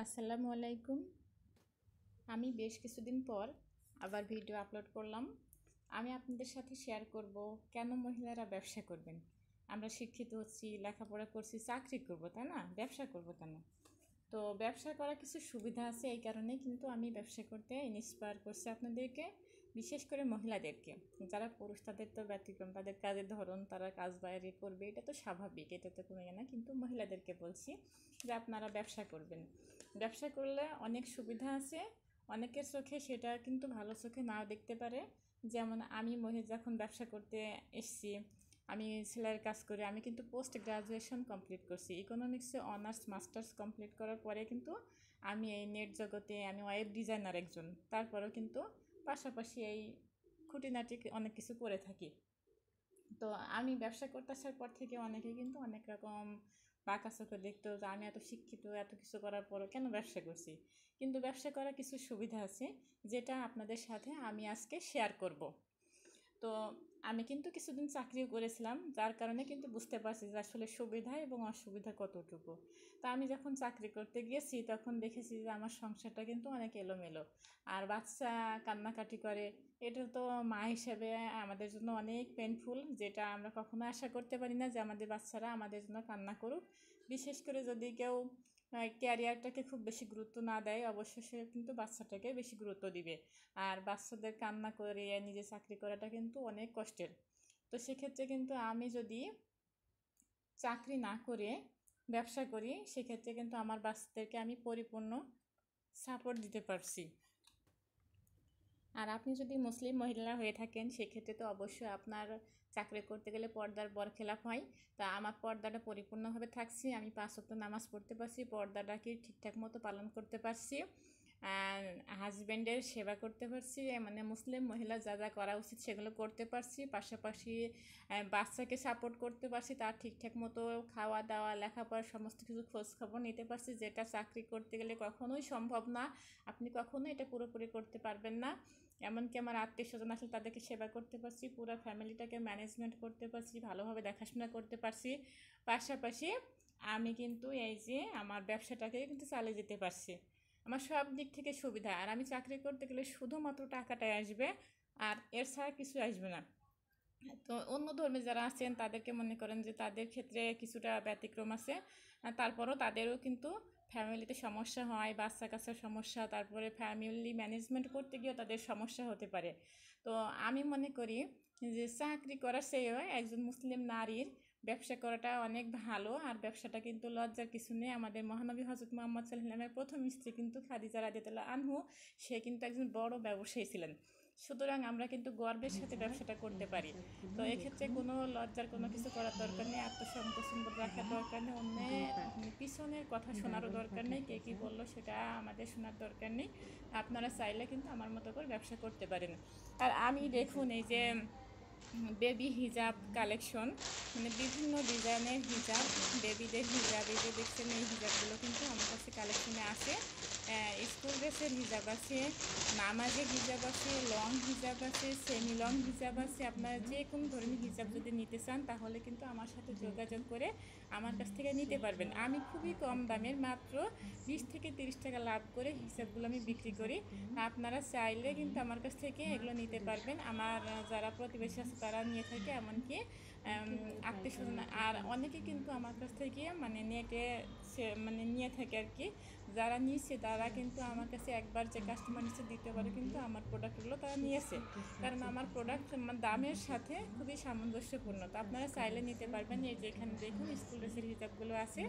আসসালামু আলাইকুম। আমি বেশ কিছুদিন পর আবার ভিডিও আপলোড করলাম। আমি আপনাদের সাথে শেয়ার করব কেন মহিলারা ব্যবসা করবেন। আমরা শিক্ষিত হচ্ছি, লেখাপড়া করছি, চাকরি করব, তাই না? ব্যবসা করব কেন? তো ব্যবসা করার কিছু সুবিধা আছে, এই কারণে কিন্তু আমি ব্যবসা করতে ইন্সপায়ার করছি আপনাদেরকে, বিশেষ করে মহিলাদেরকে। যারা পুরুষ তাদের তো ব্যতিক্রম, তাদের কাজের ধরন, তারা কাজ বাইরে করবে, এটা তো স্বাভাবিক, এটা তো কোনো না। কিন্তু মহিলাদেরকে বলছি যে আপনারা ব্যবসা করবেন। ব্যবসা করলে অনেক সুবিধা আছে। অনেকের চোখে সেটা কিন্তু ভালো চোখে নাও দেখতে পারে। যেমন আমি যখন ব্যবসা করতে এসছি, আমি সেলাইয়ের কাজ করি। আমি কিন্তু পোস্ট গ্রাজুয়েশন কমপ্লিট করছি, ইকোনমিক্সে অনার্স মাস্টার্স কমপ্লিট করার পরে কিন্তু আমি এই নেট জগতে আমি ওয়েব ডিজাইনার একজন। তারপরেও কিন্তু পাশাপাশি এই খুঁটিনাটি অনেক কিছু করে থাকি। তো আমি ব্যবসা করতে আসার পর থেকে অনেকে কিন্তু অনেক রকম বাঁকা চোখে দেখতো যে আমি এত শিক্ষিত, এত কিছু করার পরও কেন ব্যবসা করছি। কিন্তু ব্যবসা করার কিছু সুবিধা আছে, যেটা আপনাদের সাথে আমি আজকে শেয়ার করব। তো আমি কিন্তু কিছুদিন চাকরিও করেছিলাম, যার কারণে কিন্তু বুঝতে পারছি যে আসলে সুবিধা এবং অসুবিধা কতটুকু। তা আমি যখন চাকরি করতে গিয়েছি তখন দেখেছি যে আমার সংসারটা কিন্তু অনেক এলোমেলো। আর বাচ্চা কান্নাকাটি করে, এটা তো মা হিসেবে আমাদের জন্য অনেক পেনফুল, যেটা আমরা কখনো আশা করতে পারি না যে আমাদের বাচ্চারা আমাদের জন্য কান্না করুক। বিশেষ করে যদি কেউ ক্যারিয়ারটাকে খুব বেশি গুরুত্ব না দেয়, অবশ্যই সে কিন্তু বাচ্চাটাকে বেশি গুরুত্ব দিবে। আর বাচ্চাদের কান্না করে নিজে চাকরি করাটা কিন্তু অনেক কষ্টের। তো সেক্ষেত্রে কিন্তু আমি যদি চাকরি না করে ব্যবসা করি, সেক্ষেত্রে কিন্তু আমার বাচ্চাদেরকে আমি পরিপূর্ণ সাপোর্ট দিতে পারছি। আর আপনি যদি মুসলিম মহিলা হয়ে থাকেন, সেক্ষেত্রে তো অবশ্যই আপনার চাকরি করতে গেলে পর্দার বরখেলাপ হয়। তা আমার পর্দাটা পরিপূর্ণভাবে থাকছি, আমি 5 ওয়াক্ত নামাজ পড়তে পারছি, পর্দাটাকে ঠিকঠাক মতো পালন করতে পারছি, হাজব্যান্ডের সেবা করতে পারছি, মানে মুসলিম মহিলা যা যা করা উচিত সেগুলো করতে পারছি। পাশাপাশি বাচ্চাকে সাপোর্ট করতে পারছি, তার ঠিকঠাক মতো খাওয়া দাওয়া, লেখাপড়া সমস্ত কিছু খোঁজ খবর নিতে পারছি, যেটা চাকরি করতে গেলে কখনোই সম্ভব না। আপনি কখনোই এটা পুরোপুরি করতে পারবেন না। এমনকি আমার আত্মীয় স্বজন আসলে তাদেরকে সেবা করতে পারছি, পুরো ফ্যামিলিটাকে ম্যানেজমেন্ট করতে পারছি, ভালোভাবে দেখাশোনা করতে পারছি। পাশাপাশি আমি কিন্তু এই যে আমার ব্যবসাটাকে কিন্তু চালিয়ে যেতে পারছি। আমার সব দিক থেকে সুবিধা। আর আমি চাকরি করতে গেলে শুধুমাত্র টাকাটাই আসবে, আর এর ছাড়া কিছু আসবে না। তো অন্য ধর্মে যারা আছেন তাদেরকে মনে করেন যে তাদের ক্ষেত্রে কিছুটা ব্যতিক্রম আছে। তারপরও তাদেরও কিন্তু ফ্যামিলিতে সমস্যা হয়, বাচ্চা কাচ্চার সমস্যা, তারপরে ফ্যামিলি ম্যানেজমেন্ট করতে গিয়েও তাদের সমস্যা হতে পারে। তো আমি মনে করি যে চাকরি করার চেয়েও একজন মুসলিম নারীর ব্যবসা করাটা অনেক ভালো। আর ব্যবসাটা কিন্তু লজ্জার কিছু নেই। আমাদের মহানবী হজরত মুহাম্মদ সাল্লাল্লাহু আলাইহি ওয়াসাল্লামের প্রথম স্ত্রী কিন্তু খাদিজা রাদিয়াল্লাহু আনহু, সে কিন্তু একজন বড় ব্যবসায়ী ছিলেন। সুতরাং আমরা কিন্তু গর্বের সাথে ব্যবসাটা করতে পারি। তো এক্ষেত্রে কোনো লজ্জার কোনো কিছু করার দরকার নেই, আত্মসংকোচন বোধ রাখার দরকার নেই, অন্যের পিছনের কথা শোনারও দরকার নেই, কে কী বললো সেটা আমাদের শোনার দরকার নেই। আপনারা চাইলে কিন্তু আমার মতো করে ব্যবসা করতে পারেন। আর আমি দেখুন এই যে বেবি হিজাব কালেকশন, মানে বিভিন্ন ডিজাইনের হিজাব, বেবিদের হিজাব, এই যে দেখছেন এই হিজাবগুলো কিন্তু আমার কাছে কালেকশনে আসে। স্কুল ড্রেসের হিজাব আছে, নামাজের হিজাব আছে, লং হিজাব আছে, সেমি লং হিজাব আছে। আপনারা যে কোনো ধরনের হিজাব যদি নিতে চান তাহলে কিন্তু আমার সাথে যোগাযোগ করে আমার কাছ থেকে নিতে পারবেন। আমি খুবই কম দামের, মাত্র 20 থেকে 30 টাকা লাভ করে হিসাবগুলো আমি বিক্রি করি। আপনারা চাইলে কিন্তু আমার কাছ থেকে এগুলো নিতে পারবেন। আমার যারা প্রতিবেশী আছে তারা নিয়ে থাকে, এমনকি আত্মীয় স্বজন। আর অনেকে কিন্তু আমার কাছ থেকে মানে নেটে মানে নিয়ে থাকে আর কি। যারা নিয়েছে তারা কিন্তু আমার কাছে একবার যে কাস্টমার নিচ্ছে দ্বিতীয়বারে কিন্তু আমার প্রোডাক্টগুলো তারা নিয়েছে, কারণ আমার প্রোডাক্ট দামের সাথে খুবই সামঞ্জস্যপূর্ণ। তো আপনারা চাইলে নিতে পারবেন। এই যে এখানে দেখুন স্কুল ড্রেসের হিসাবগুলো আছে।